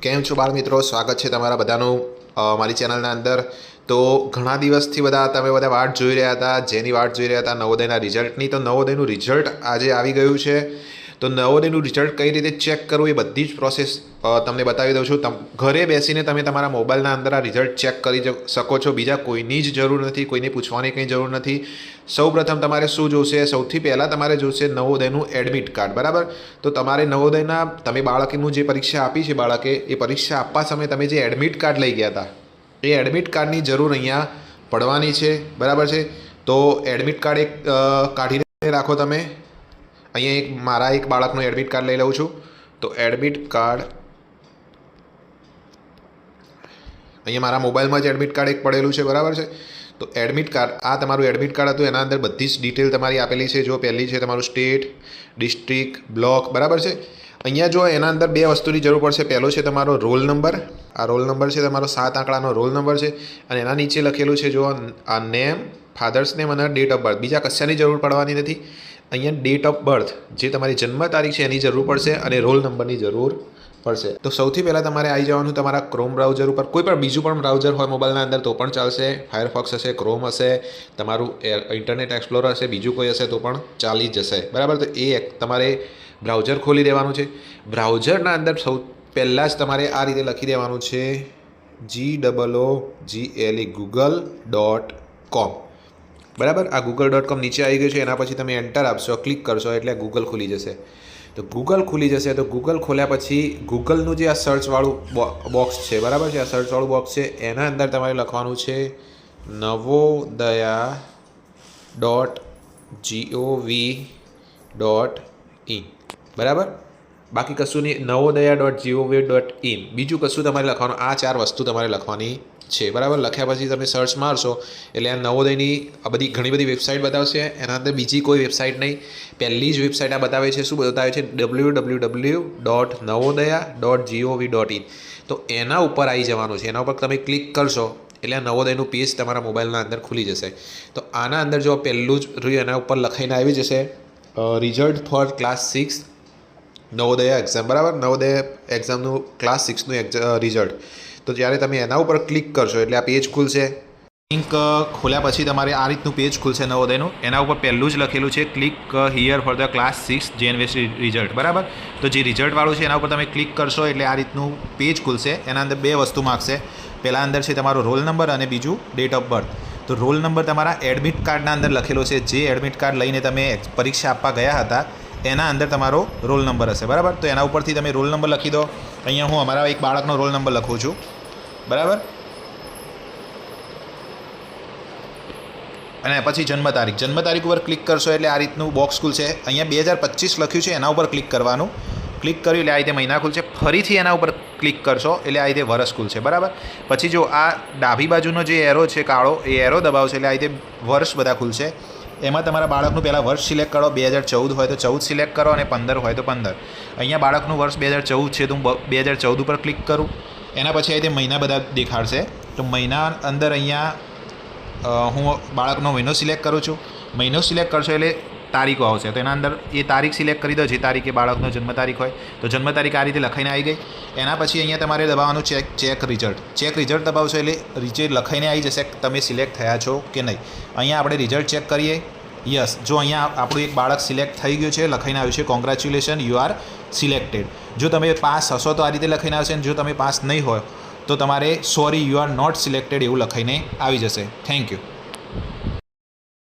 કેમ છો બાળ મિત્રો, સ્વાગત છે તમારા બધાનું મારી ચેનલના અંદર। તો ઘણા દિવસથી તમે બધા વાટ જોઈ રહ્યા હતા, જેની વાટ જોઈ રહ્યા હતા નવોદયના રિઝલ્ટની। તો નવોદયનું રિઝલ્ટ આજે આવી ગયું છે। તો નવોદયનું રિઝલ્ટ કઈ રીતે ચેક કરવું એ બધી જ પ્રોસેસ તમને બતાવી દઉં છું। ઘરે બેસીને તમે તમારા મોબાઈલના અંદર આ રિઝલ્ટ ચેક કરી શકો છો। બીજા કોઈની જ જરૂર નથી, કોઈને પૂછવાની કંઈ જરૂર નથી। સૌપ્રથમ તમારે શું જોશે? સૌથી પહેલાં તમારે જોશે નવોદયનું એડમિટ કાર્ડ, બરાબર। તો તમારે નવોદયના તમે બાળકનું જે પરીક્ષા આપી છે, બાળકે એ પરીક્ષા આપવા સમયે તમે જે એડમિટ કાર્ડ લઈ ગયા હતા એ એડમિટ કાર્ડની જરૂર અહીંયા પડવાની છે, બરાબર છે। તો એડમિટ કાર્ડ એક કાઢીને રાખો તમે। અહીંયા મારા એક બાળકનું એડમિટ કાર્ડ લઈ લઉં છું। તો એડમિટ કાર્ડ અહીંયા મારા મોબાઈલમાં જ એડમિટ કાર્ડ એક પડેલું છે, બરાબર છે। તો એડમિટ કાર્ડ, આ તમારું એડમિટ કાર્ડ હતું, એના અંદર બધી જ ડિટેલ તમારી આપેલી છે। જો પહેલી છે તમારું સ્ટેટ, ડિસ્ટ્રિક્ટ, બ્લોક, બરાબર છે। અહીંયા જો એના અંદર બે વસ્તુની જરૂર પડશે। પહેલો છે તમારો રોલ નંબર, આ રોલ નંબર છે તમારો 7 આંકડાનો રોલ નંબર છે। અને એના નીચે લખેલું છે જો આ નેમ, ફાધર્સ નેમ અને ડેટ ઓફ બર્થ। બીજા કશાની જરૂર પડવાની નથી। અહીંયા ડેટ ઓફ બર્થ, જે તમારી જન્મ તારીખ છે એની જરૂર પડશે અને રોલ નંબરની જરૂર પડશે। તો સૌથી પહેલાં તમારે આવી જવાનું તમારા ક્રોમ બ્રાઉઝર ઉપર। કોઈ પણ બીજું પણ બ્રાઉઝર હોય મોબાઈલના અંદર તો પણ ચાલશે। ફાયરફોક્સ હશે, ક્રોમ હશે, તમારું ઇન્ટરનેટ એક્સપ્લોરર હશે, બીજું કોઈ હશે તો પણ ચાલી જશે, બરાબર। તો એ તમારે બ્રાઉઝર ખોલી દેવાનું છે। બ્રાઉઝરના અંદર સૌ પહેલાં જ તમારે આ રીતે લખી દેવાનું છે google.com, બરાબર। આ google.com નીચે આવી ગયું છે। એના પછી તમે એન્ટર આપશો, ક્લિક કરશો એટલે ગૂગલ ખુલી જશે। તો ગૂગલ ખુલી જશે તો ગૂગલ ખોલ્યા પછી ગૂગલનું જે આ સર્ચવાળું બોક્સ છે, બરાબર છે, આ સર્ચવાળું બોક્સ છે એના અંદર તમારે લખવાનું છે navodaya.gov.in, બરાબર। બાકી કશું નહીં, navodaya.gov.in, બીજું કશું તમારે લખવાનું, આ 4 વસ્તુ તમારે લખવાની છે, બરાબર। લખ્યા પછી તમે સર્ચ મારશો એટલે આ નવોદયની આ બધી ઘણી બધી વેબસાઇટ બતાવશે। એના અંદર બીજી કોઈ વેબસાઇટ નહીં, પહેલી જ વેબસાઇટ આ બતાવે છે। શું બતાવે છે? www.navodaya.gov.in। તો એના ઉપર આવી જવાનું છે। એના ઉપર તમે ક્લિક કરશો એટલે આ નવોદયનું પેજ તમારા મોબાઈલના અંદર ખુલી જશે। તો આના અંદર જો પહેલું જ રહ્યું એના ઉપર લખાઈને આવી જશે result for class 6 Navodaya exam, બરાબર। નવોદય એક્ઝામનું ક્લાસ 6નું રિઝલ્ટ। તો જ્યારે તમે એના ઉપર ક્લિક કરશો એટલે આ પેજ ખુલશે। લિંક ખોલ્યા પછી તમારે આ રીતનું પેજ ખુલશે નવોદયનું। એના ઉપર પહેલું જ લખેલું છે click here for the class 6 JNVC result, બરાબર। તો જે રિઝલ્ટવાળું છે એના ઉપર તમે ક્લિક કરશો એટલે આ રીતનું પેજ ખુલશે। એના અંદર બે વસ્તુ માગશે। પહેલાં અંદર છે તમારો રોલ નંબર અને બીજું ડેટ ઓફ બર્થ। તો રોલ નંબર તમારા એડમિટ કાર્ડના અંદર લખેલો છે। જે એડમિટ કાર્ડ લઈને તમે પરીક્ષા આપવા ગયા હતા એના અંદર તમારો રોલ નંબર હશે, બરાબર। તો એના ઉપરથી તમે રોલ નંબર લખી દો। અહીંયા હું અમારા એક બાળકનો રોલ નંબર લખું છું, બરાબર। અને પછી જન્મ તારીખ ઉપર ક્લિક કરશો એટલે આ રીતનું બોક્સ ખુલશે। અહીંયા 2025 લખ્યું છે, એના ઉપર ક્લિક કરવાનું। ક્લિક કર્યું એટલે આ રીતે મહિના ખુલશે। ફરીથી એના ઉપર ક્લિક કરશો એટલે આ રીતે વર્ષ ખુલશે, બરાબર। પછી જો આ ડાબી બાજુનો જે એરો છે કાળો, એ એરો દબાવશે એટલે આ રીતે વર્ષ બધા ખુલશે। એમાં તમારા બાળકનું પહેલાં વર્ષ સિલેક્ટ કરો। 2014 હોય તો 14 સિલેક્ટ કરો અને 15 હોય તો 15। અહીંયા બાળકનું વર્ષ 2014 છે તો હું 2014 ઉપર ક્લિક કરું। એના પછી આ રીતે મહિના બધા દેખાડશે। તો મહિના અંદર અહીંયા હું બાળકનો મહિનો સિલેક્ટ કરું છું। મહિનો સિલેક્ટ કરશો એટલે તારીખો આવશે। તો એના અંદર એ તારીખ સિલેક્ટ કરી દો જે તારીખે બાળકનો જન્મ તારીખ હોય। તો જન્મ તારીખ આ રીતે લખાઈને આવી ગઈ। એના પછી અહીંયા તમારે દબાવવાનું ચેક રિઝલ્ટ દબાવશો એટલે રિઝલ્ટ લખાઈને આવી જશે તમે સિલેક્ટ થયા છો કે નહીં। અહીંયા આપણે રિઝલ્ટ ચેક કરીએ। યસ, જો અહીંયા આપણું એક બાળક સિલેક્ટ થઈ ગયું છે, લખાઈને આવ્યું છે કોંગ્રેચ્યુલેશન, યુ આર સિલેક્ટેડ। જો તમે પાસ હશો તો આ રીતે લખાઈને આવશે। જો તમે પાસ નહીં હોય તો તમારે sorry you are not selected એવું લખાઈને આવી જશે। Thank you.